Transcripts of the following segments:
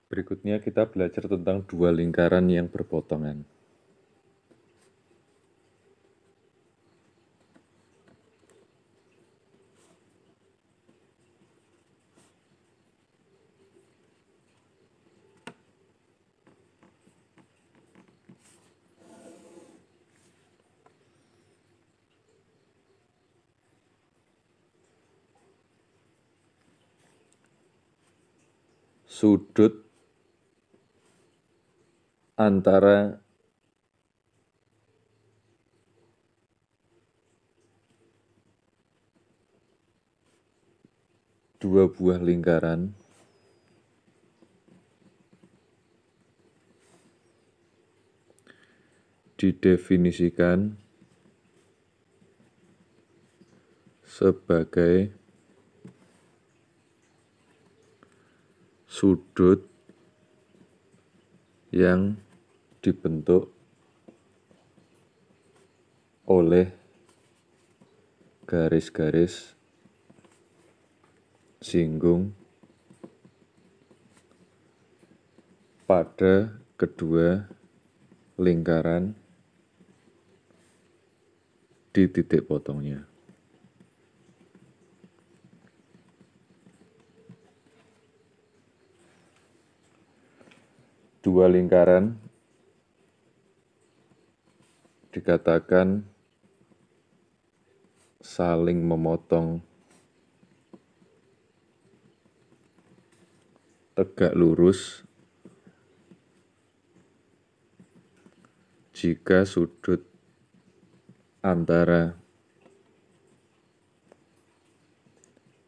Berikutnya kita belajar tentang dua lingkaran yang berpotongan. Sudut antara dua buah lingkaran didefinisikan sebagai sudut yang dibentuk oleh garis-garis singgung pada kedua lingkaran di titik potongnya. Dua lingkaran dikatakan saling memotong tegak lurus jika sudut antara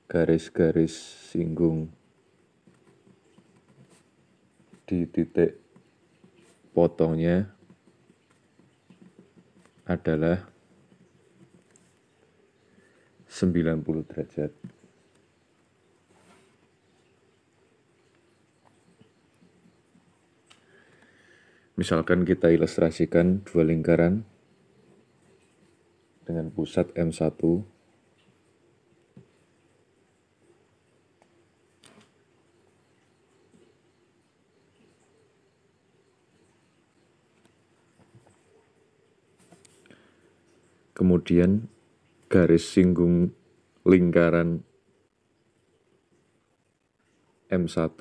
garis-garis singgung di titik potongnya adalah 90 derajat. Misalkan kita ilustrasikan dua lingkaran dengan pusat M1 kemudian garis singgung lingkaran M1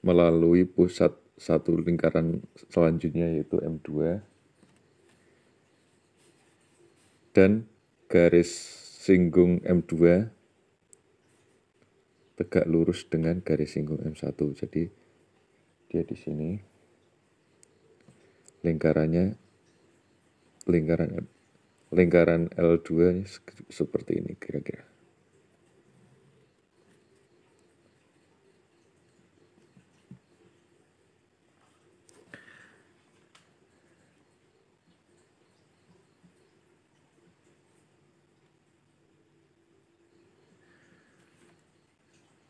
melalui pusat satu lingkaran selanjutnya yaitu M2 dan garis singgung M2 tegak lurus dengan garis singgung M1. Jadi dia di sini lingkaran L2 seperti ini kira-kira.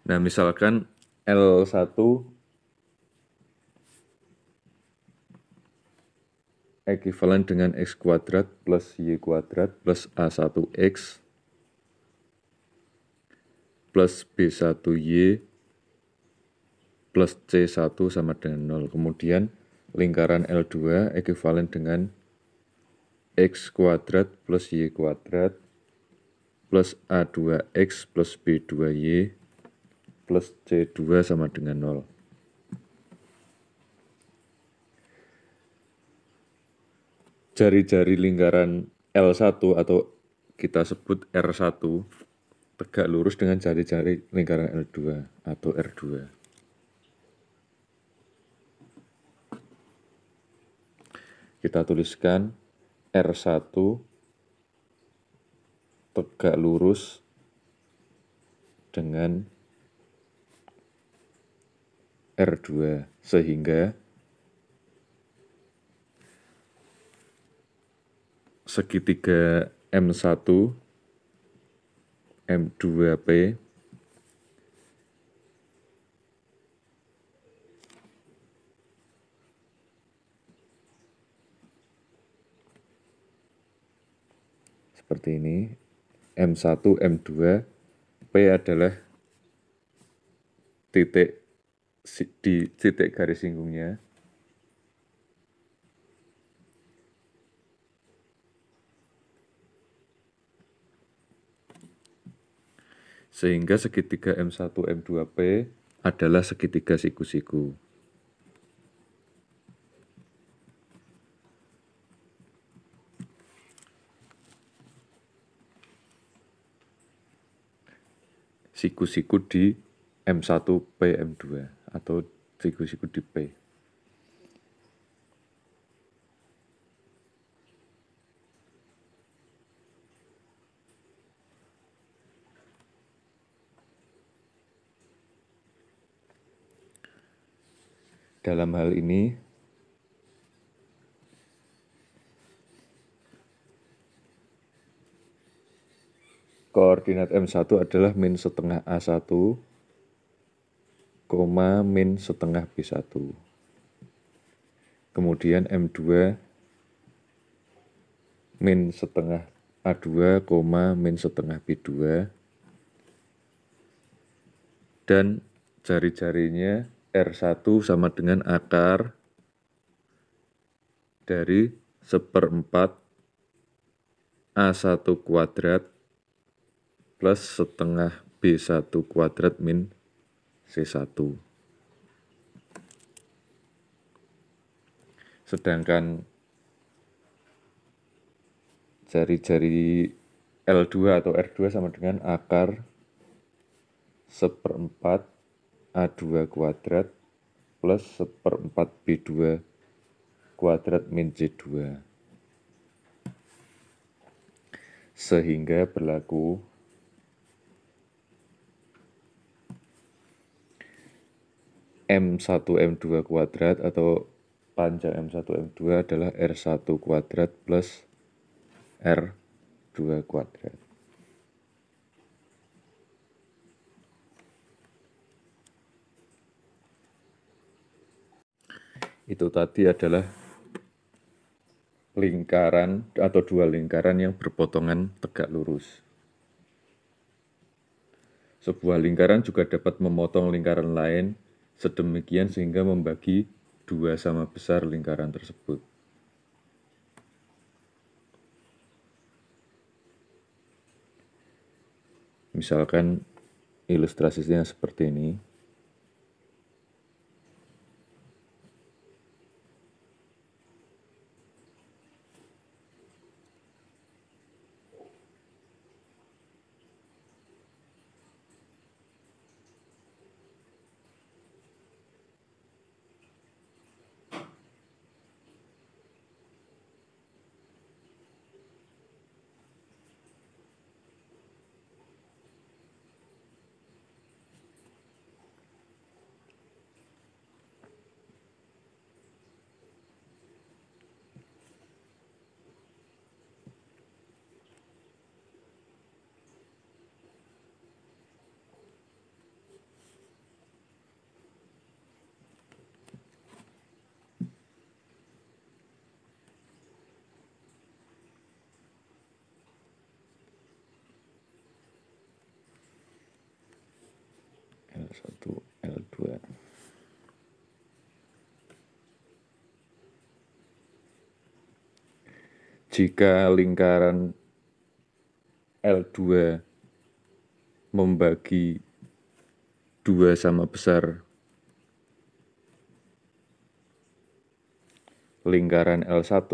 Nah, misalkan L1 ekuivalen dengan X kuadrat plus Y kuadrat plus A1X plus B1Y plus C1 sama dengan 0. Kemudian lingkaran L2 ekuivalen dengan X kuadrat plus Y kuadrat plus A2X plus B2Y plus C2 sama dengan 0. Jari-jari lingkaran L1 atau kita sebut R1 tegak lurus dengan jari-jari lingkaran L2 atau R2. Kita tuliskan R1 tegak lurus dengan R2 sehingga segitiga M1 M2P seperti ini. M1 M2 P adalah di titik garis singgungnya. Sehingga segitiga M1, M2P adalah segitiga siku-siku. Siku-siku di M1, P, M2 atau siku-siku di P. Dalam hal ini, koordinat M1 adalah min setengah A1, min setengah B1. Kemudian M2 min setengah A2, min setengah B2. Dan jari-jarinya R1 sama dengan akar dari 1/4 A1 kuadrat plus setengah B1 kuadrat min C1. Sedangkan jari-jari L2 atau R2 sama dengan akar 1/4 A2 kuadrat plus 1/4 B2 kuadrat min C2. Sehingga berlaku M1 M2 kuadrat atau panjang M1 M2 adalah R1 kuadrat plus R2 kuadrat. Itu tadi adalah lingkaran atau dua lingkaran yang berpotongan tegak lurus. Sebuah lingkaran juga dapat memotong lingkaran lain sedemikian sehingga membagi dua sama besar lingkaran tersebut. Misalkan ilustrasinya seperti ini. L1, L2. Jika lingkaran L2 membagi dua sama besar lingkaran L1,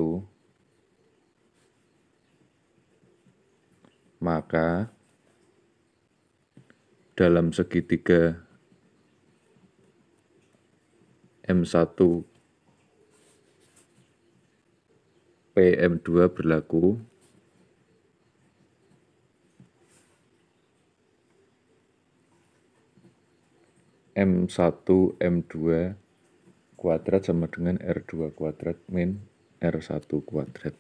maka dalam segitiga M1 PM2 berlaku M1 M2 kuadrat sama dengan R2 kuadrat min R1 kuadrat.